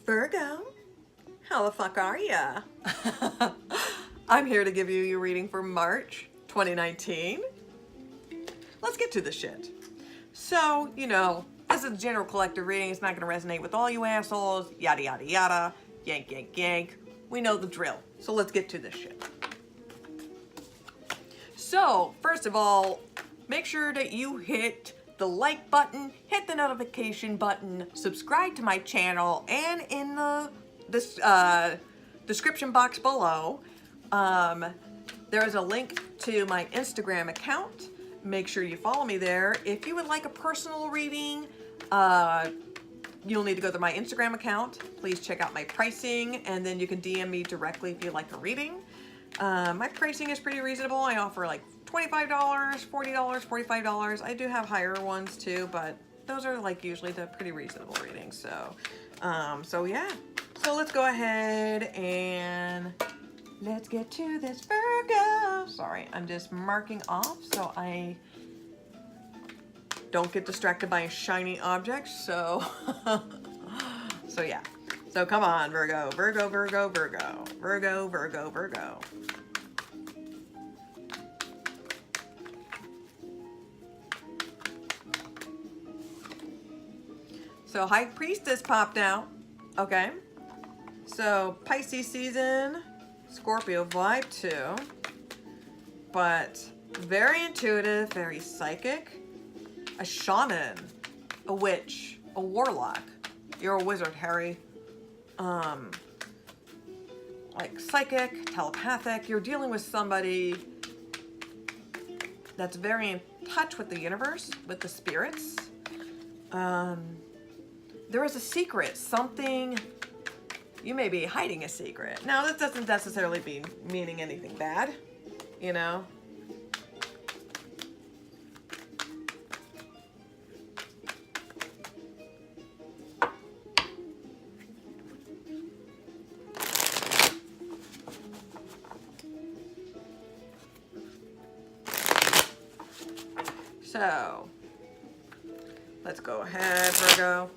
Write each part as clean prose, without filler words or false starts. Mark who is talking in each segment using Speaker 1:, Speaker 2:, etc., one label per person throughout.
Speaker 1: Virgo, how the fuck are ya? I'm here to give you your reading for March 2019. Let's get to the shit. So, this is a general collective reading. It's not going to resonate with all you assholes. Yada, yada, yada. Yank, yank, yank. We know the drill. So let's get to this shit. So, first of all, make sure that you hit the like button, hit the notification button, subscribe to my channel, and in the description box below, there is a link to my Instagram account. Make sure you follow me there. If you would like a personal reading, you'll need to go to my Instagram account. Please check out my pricing, and then you can DM me directly if you'd like a reading. My pricing is pretty reasonable. I offer like $25, $40, $45. I do have higher ones too, but those are like usually the pretty reasonable readings. So yeah. So let's go ahead and let's get to this Virgo. Sorry, I'm just marking off so I don't get distracted by shiny objects. So yeah. So come on, Virgo, Virgo, Virgo, Virgo, Virgo, Virgo, Virgo. So High Priestess popped out. Okay. So Pisces season, Scorpio vibe too. But very intuitive, very psychic. A shaman, a witch, a warlock. You're a wizard, Harry. Like psychic, telepathic. You're dealing with somebody that's very in touch with the universe, with the spirits. There is a secret, something, you may be hiding a secret. Now, this doesn't necessarily be meaning anything bad, So, let's go ahead, Virgo.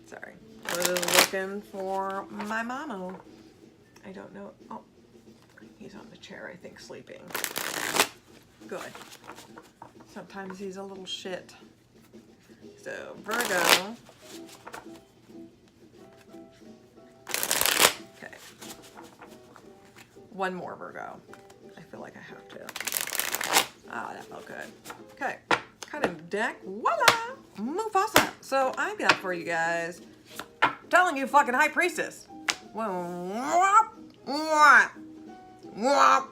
Speaker 1: Sorry, I was looking for my mama. I don't know. Oh, he's on the chair, I think, sleeping. Good. Sometimes he's a little shit. So, Virgo. Okay. One more, Virgo. I feel like I have to. Ah, that felt good. Okay. Cutting deck. Voila! Mufasa. So I've got for you guys, telling you fucking High Priestess. Wah, wah, wah, wah,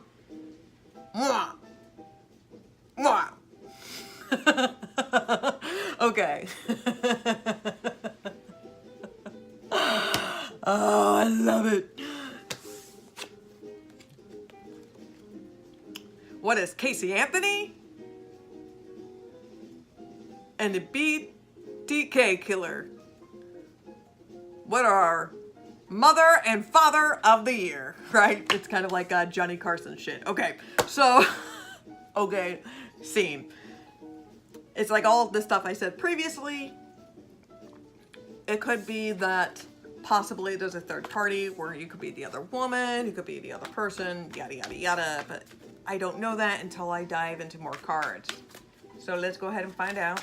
Speaker 1: wah. Okay. Oh, I love it. What is Casey Anthony? And the BTK killer. What are mother and father of the year, right? It's kind of like Johnny Carson shit. Okay, so, okay, scene. It's like all of this stuff I said previously. It could be that possibly there's a third party where you could be the other woman, you could be the other person, yada, yada, yada, but I don't know that until I dive into more cards. So let's go ahead and find out.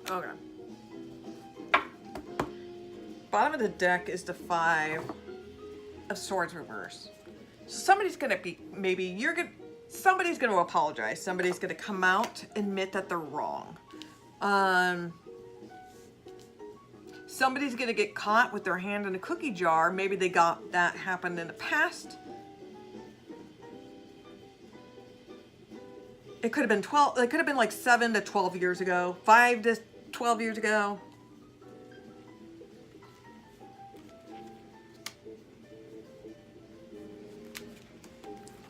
Speaker 1: Okay. Bottom of the deck is the 5 of Swords reverse. Somebody's gonna be, somebody's gonna apologize. Somebody's gonna come out, admit that they're wrong. Somebody's gonna get caught with their hand in a cookie jar. Maybe they got that happened in the past. It could have been 12, it could have been like 7 to 12 years ago, 5 to 12 years ago.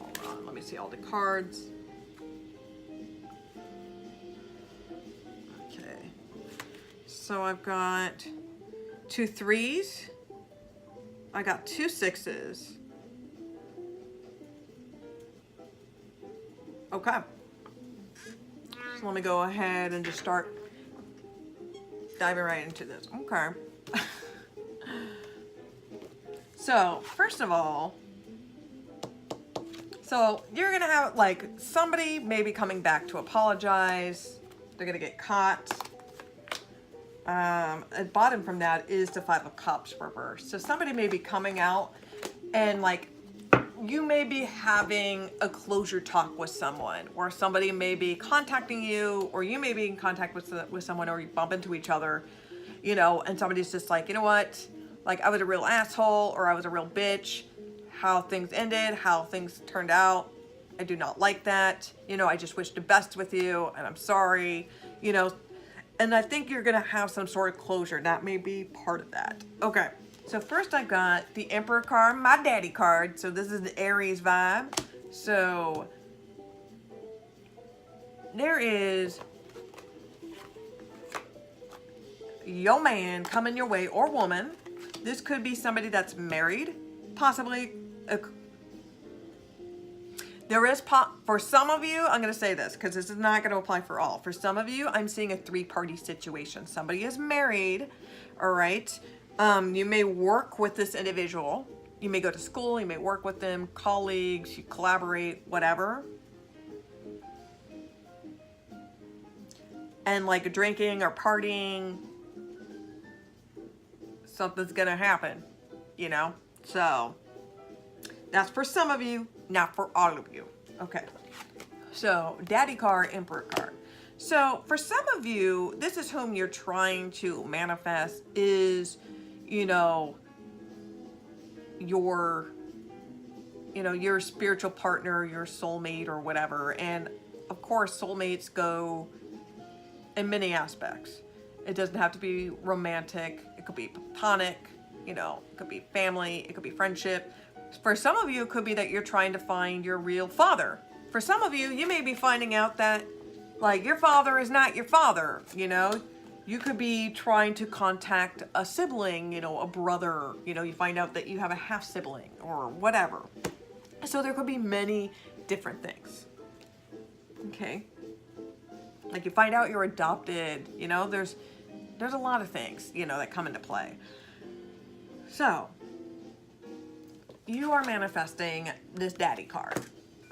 Speaker 1: Hold on, let me see all the cards. Okay. So I've got 2 3s. I got 2 6s. Okay. So let me go ahead and just start diving right into this. Okay. So, first of all, so you're going to have like somebody maybe coming back to apologize. They're going to get caught. At bottom from that is the 5 of Cups reversed. So somebody may be coming out and like you may be having a closure talk with someone, or somebody may be contacting you, or you may be in contact with someone, or you bump into each other, you know, and somebody's just like, you know what, like I was a real asshole, or I was a real bitch, how things ended, how things turned out, I do not like that, you know, I just wish the best with you, and I'm sorry, you know, and I think you're gonna have some sort of closure. That may be part of that. Okay. So first I got the Emperor card, my daddy card. So this is the Aries vibe. So there is your man coming your way, or woman. This could be somebody that's married, possibly. There is, for some of you, I'm going to say this because this is not going to apply for all. For some of you, I'm seeing a 3-party situation. Somebody is married, all right? You may work with this individual. You may go to school, you may work with them, colleagues, you collaborate, whatever. And like drinking or partying, something's gonna happen, you know? So, that's for some of you, not for all of you. Okay, so Daddy card, Emperor card. So, for some of you, this is whom you're trying to manifest is, you know, your spiritual partner, your soulmate or whatever. And of course, soulmates go in many aspects. It doesn't have to be romantic. It could be platonic, you know, it could be family, it could be friendship. For some of you, it could be that you're trying to find your real father. For some of you, you may be finding out that like your father is not your father, you know. You could be trying to contact a sibling, you know, a brother, you know, you find out that you have a half sibling or whatever. So there could be many different things. Okay. Like you find out you're adopted, you know, there's a lot of things, you know, that come into play. So you are manifesting this daddy card.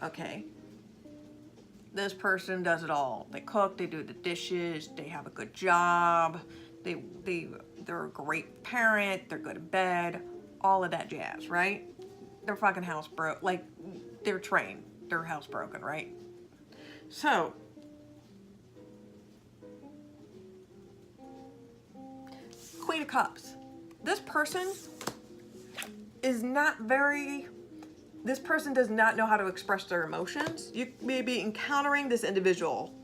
Speaker 1: Okay. This person does it all. They cook, they do the dishes, they have a good job, they're a great parent, they're good in bed, all of that jazz, right? They're fucking housebroken, like they're trained, they're housebroken, right? So, Queen of Cups. This person is not very... This person does not know how to express their emotions. You may be encountering this individual.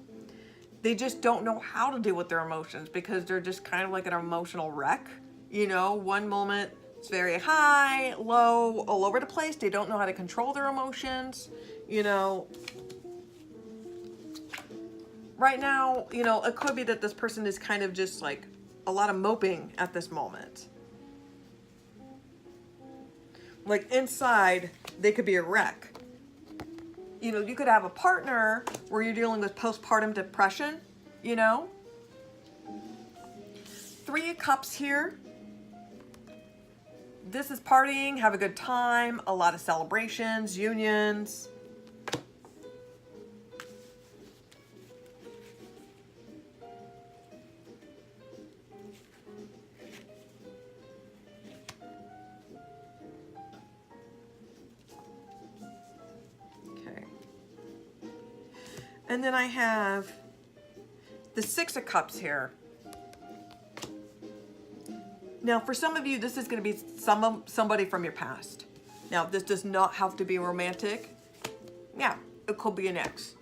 Speaker 1: They just don't know how to deal with their emotions because they're just kind of like an emotional wreck. You know, one moment it's very high, low, all over the place. They don't know how to control their emotions. You know, right now, you know, it could be that this person is kind of just like a lot of moping at this moment. Like inside, they could be a wreck. You know, you could have a partner where you're dealing with postpartum depression, you know. 3 of Cups here. This is partying, have a good time, a lot of celebrations, unions. And then I have the Six of Cups here. Now, for some of you, this is going to be somebody from your past. Now, this does not have to be romantic. Yeah, it could be an ex.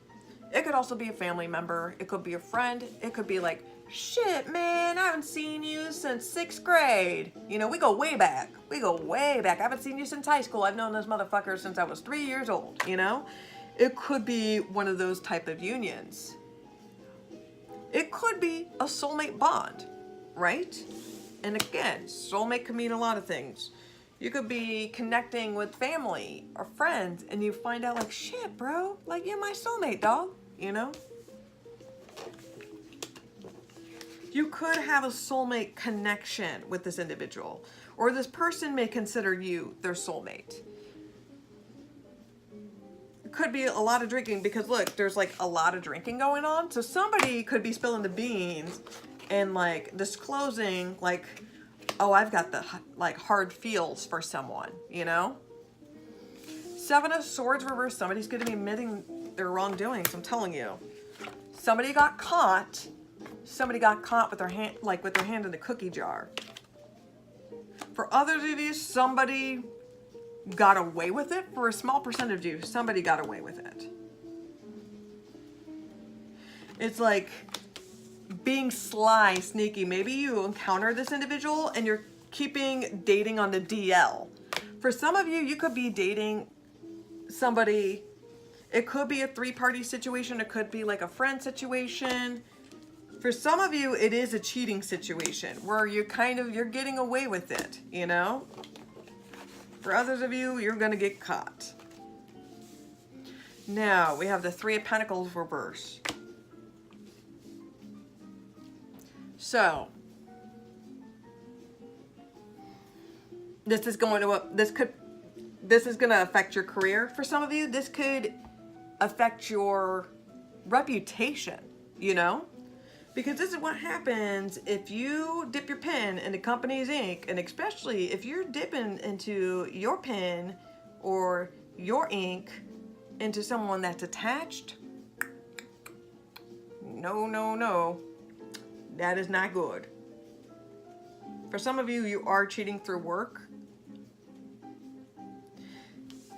Speaker 1: It could also be a family member. It could be a friend. It could be like, shit, man, I haven't seen you since 6th grade. You know, we go way back. We go way back. I haven't seen you since high school. I've known this motherfucker since I was 3 years old, you know? It could be one of those type of unions. It could be a soulmate bond, right? And again, soulmate can mean a lot of things. You could be connecting with family or friends and you find out like, shit, bro, like you're my soulmate, dog, you know? You could have a soulmate connection with this individual, or this person may consider you their soulmate. It could be a lot of drinking because look, there's like a lot of drinking going on. So somebody could be spilling the beans and like disclosing like, oh, I've got the like hard feels for someone, you know? Seven of Swords reversed. Somebody's going to be admitting their wrongdoings. I'm telling you. Somebody got caught. Somebody got caught with their hand, like with their hand in the cookie jar. For others of you, somebody got away with it. For a small percentage of you, somebody got away with it. It's like being sly, sneaky. Maybe you encounter this individual and you're keeping dating on the DL. For some of you, you could be dating somebody. It could be a three-party situation. It could be like a friend situation. For some of you, it is a cheating situation where you're getting away with it, you know? For others of you, you're going to get caught. Now, we have the Three of Pentacles reverse. So, this is going to affect your career. For some of you, this could affect your reputation, you know? Because this is what happens if you dip your pen in the company's ink, and especially if you're dipping into your pen or your ink into someone that's attached. No, no, no. That is not good. For some of you, you are cheating through work.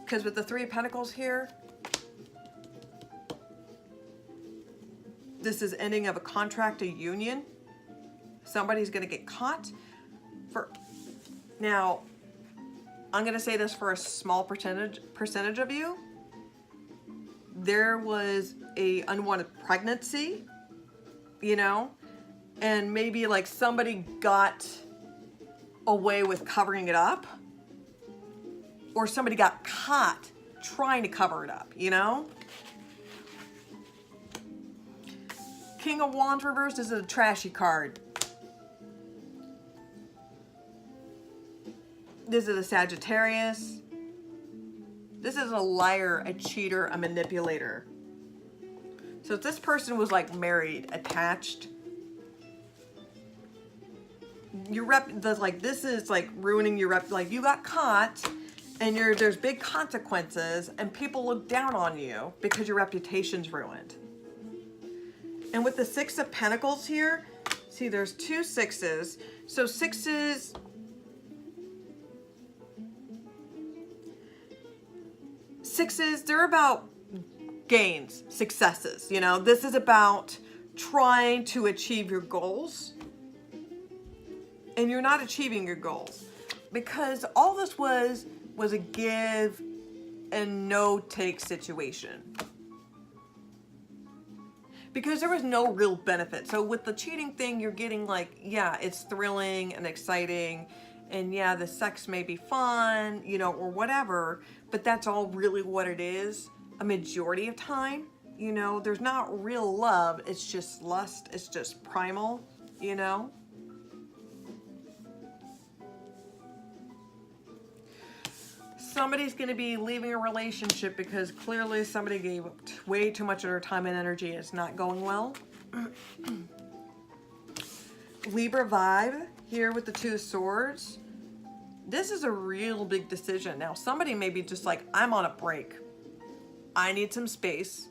Speaker 1: Because with the Three of Pentacles here, this is ending of a contract, a union. Somebody's going to get caught. Now, I'm going to say this for a small percentage of you. There was a unwanted pregnancy, you know, and maybe like somebody got away with covering it up, or somebody got caught trying to cover it up, you know. King of Wands reversed is a trashy card. This is a Sagittarius. This is a liar, a cheater, a manipulator. So if this person was like married, attached, your this is like ruining your rep. Like you got caught and there's big consequences and people look down on you because your reputation's ruined. And with the Six of Pentacles here, see there's two sixes. So sixes, they're about gains, successes. You know, this is about trying to achieve your goals. And you're not achieving your goals. Because all this was a give and no take situation. Because there was no real benefit. So with the cheating thing, you're getting like, yeah, it's thrilling and exciting. And yeah, the sex may be fun, you know, or whatever. But that's all really what it is. A majority of time, you know, there's not real love. It's just lust. It's just primal, you know. Somebody's going to be leaving a relationship because clearly somebody gave way too much of their time and energy. It's not going well. Libra vibe here with the Two of Swords. This is a real big decision. Now, somebody may be just like, I'm on a break. I need some space.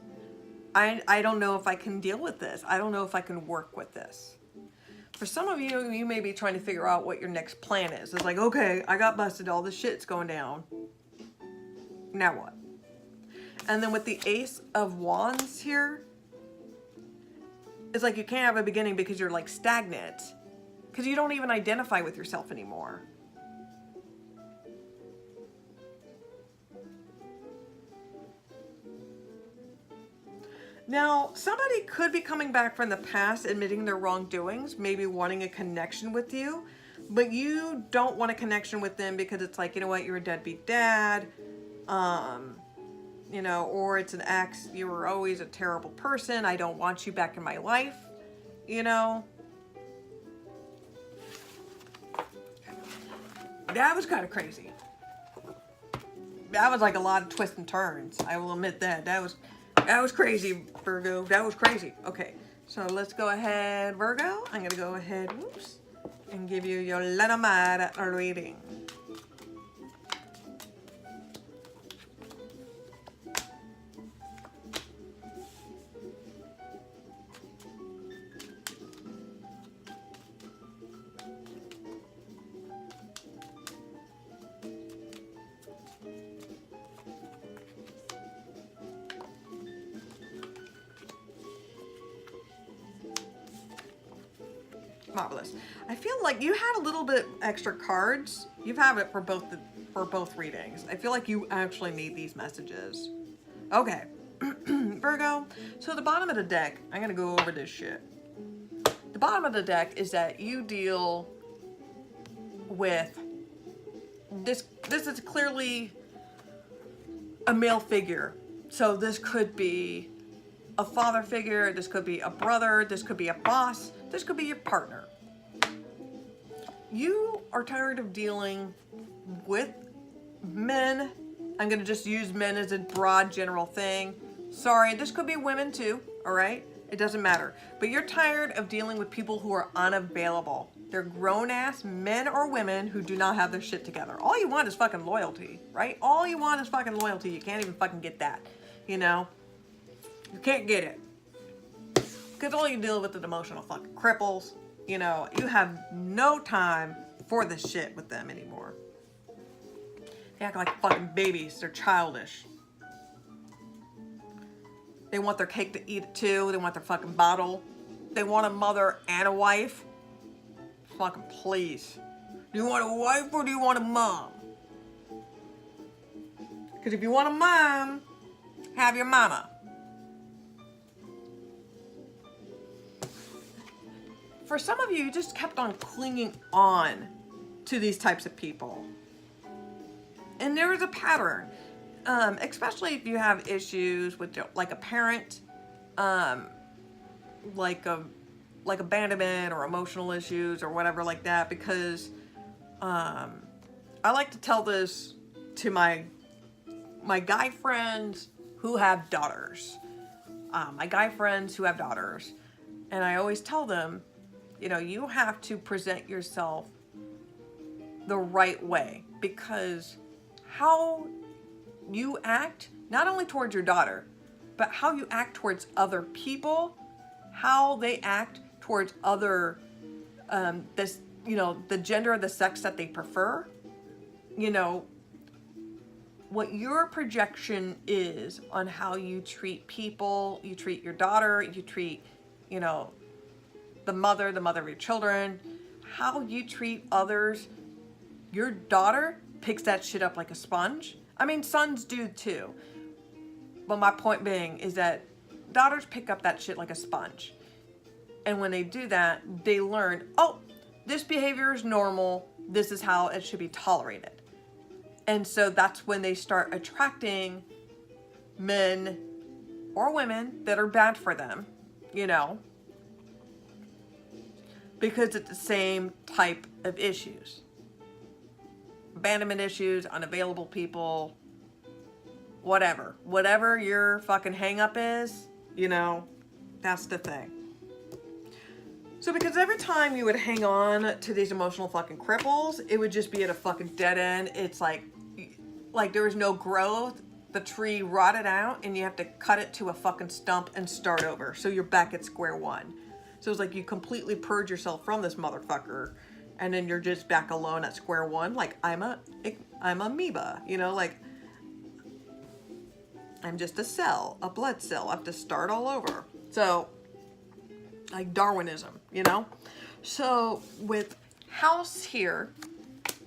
Speaker 1: I don't know if I can deal with this. I don't know if I can work with this. For some of you, you may be trying to figure out what your next plan is. It's like, okay, I got busted. All this shit's going down. Now what? And then with the Ace of Wands here, it's like you can't have a beginning because you're like stagnant. Because you don't even identify with yourself anymore. Now, somebody could be coming back from the past, admitting their wrongdoings, maybe wanting a connection with you, but you don't want a connection with them because it's like, you know what, you're a deadbeat dad, you know, or it's an ex, you were always a terrible person, I don't want you back in my life, you know. That was kind of crazy. That was like a lot of twists and turns. I will admit that. That was crazy, Virgo. That was crazy. Okay, so let's go ahead, Virgo. I'm going to go ahead, whoops, and give you your Lenormand reading. Marvelous. I feel like you had a little bit extra cards. You have it for both readings. I feel like you actually need these messages. Okay, Virgo. So the bottom of the deck, I'm gonna go over this shit. The bottom of the deck is that you deal with this. This is clearly a male figure. So this could be a father figure. This could be a brother. This could be a boss. This could be your partner. You are tired of dealing with men. I'm going to just use men as a broad general thing. Sorry, this could be women too, all right? It doesn't matter. But you're tired of dealing with people who are unavailable. They're grown-ass men or women who do not have their shit together. All you want is fucking loyalty, right? All you want is fucking loyalty. You can't even fucking get that, you know? You can't get it. Because all you deal with is emotional fucking cripples. You know, you have no time for this shit with them anymore. They act like fucking babies. They're childish. They want their cake to eat it too. They want their fucking bottle. They want a mother and a wife. Fucking please. Do you want a wife or do you want a mom? Because if you want a mom, have your mama. For some of you, you just kept on clinging on to these types of people. And there is a pattern, especially if you have issues with like a parent, like abandonment or emotional issues or whatever like that, because I like to tell this to my guy friends who have daughters. My guy friends who have daughters. And I always tell them, you know, you have to present yourself the right way, because how you act, not only towards your daughter, but how you act towards other people, how they act towards other, you know, the gender or the sex that they prefer, you know, what your projection is on how you treat people, you treat your daughter, you treat, you know, the mother of your children, how you treat others. Your daughter picks that shit up like a sponge. I mean, sons do too. But my point being is that daughters pick up that shit like a sponge. And when they do that, they learn, oh, this behavior is normal. This is how it should be tolerated. And so that's when they start attracting men or women that are bad for them, you know, because it's the same type of issues. Abandonment issues, unavailable people, whatever. Whatever your fucking hang up is, you know, that's the thing. So because every time you would hang on to these emotional fucking cripples, it would just be at a fucking dead end. It's like there was no growth. the tree rotted out and you have to cut it to a fucking stump and start over. So you're back at square one. So it's like you completely purge yourself from this motherfucker, and then you're just back alone at square one. Like I'm amoeba, you know, like I'm just a cell, a blood cell. I have to start all over. So like Darwinism, you know? So with house here,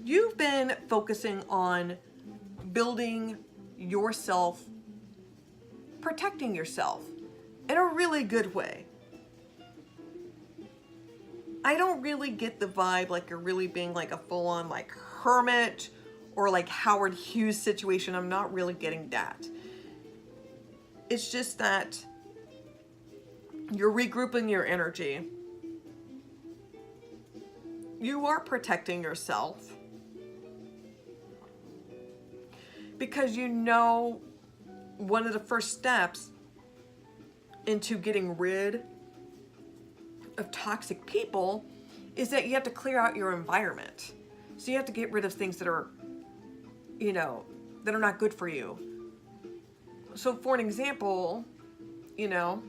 Speaker 1: you've been focusing on building yourself, protecting yourself in a really good way. I don't really get the vibe like you're really being like a full-on like hermit or like Howard Hughes situation. I'm not really getting that. It's just that you're regrouping your energy. You are protecting yourself because you know one of the first steps into getting rid of toxic people is that you have to clear out your environment. So you have to get rid of things that are, you know, that are not good for you. So for an example, you know,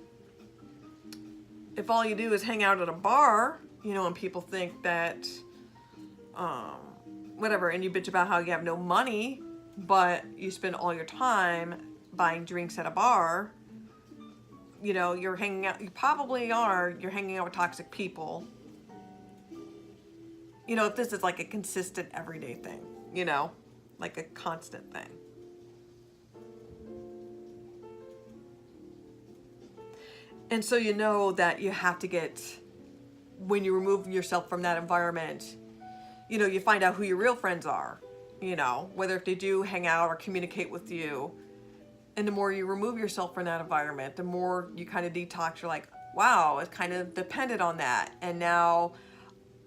Speaker 1: if all you do is hang out at a bar, you know, and people think that, whatever, and you bitch about how you have no money, but you spend all your time buying drinks at a bar, you know, you're hanging out, you're hanging out with toxic people. You know, if this is like a consistent everyday thing, you know, like a constant thing. And so you know that you have to get, when you remove yourself from that environment, you know, you find out who your real friends are, you know, whether if they do hang out or communicate with you. And the more you remove yourself from that environment, the more you kind of detox. You're like, wow, it's kind of dependent on that. And now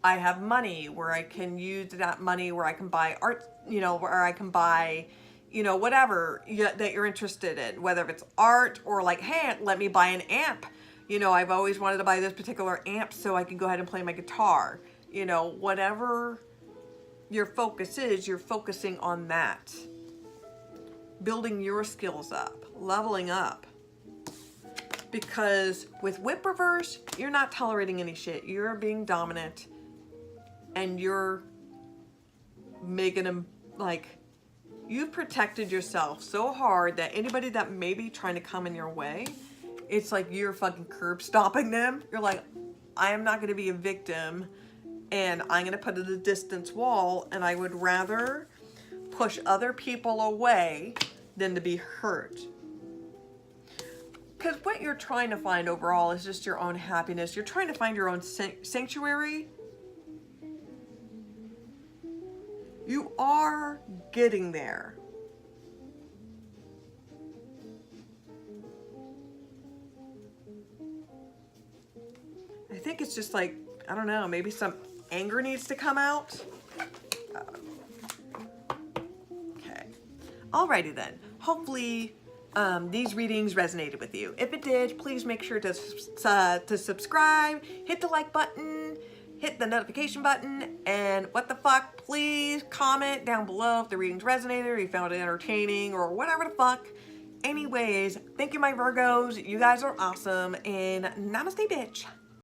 Speaker 1: I have money where I can use that money where I can buy art, you know, where I can buy, you know, whatever that you're interested in, whether it's art or like, hey, let me buy an amp. You know, I've always wanted to buy this particular amp so I can go ahead and play my guitar. You know, whatever your focus is, you're focusing on that. Building your skills up, leveling up. Because with whip reverse, you're not tolerating any shit. You're being dominant and you're making them like, you've protected yourself so hard that anybody that may be trying to come in your way, it's like you're fucking curb stomping them. You're like, I am not going to be a victim and I'm going to put a distance wall, and I would rather push other people away than to be hurt. Because what you're trying to find overall is just your own happiness. You're trying to find your own sanctuary. You are getting there. I think it's just like, I don't know, maybe some anger needs to come out. Okay. Alrighty then. Hopefully these readings resonated with you. If it did, please make sure to subscribe, hit the like button, hit the notification button, and what the fuck, please comment down below if the readings resonated or you found it entertaining or whatever the fuck. Anyways, thank you, my Virgos. You guys are awesome, and namaste, bitch.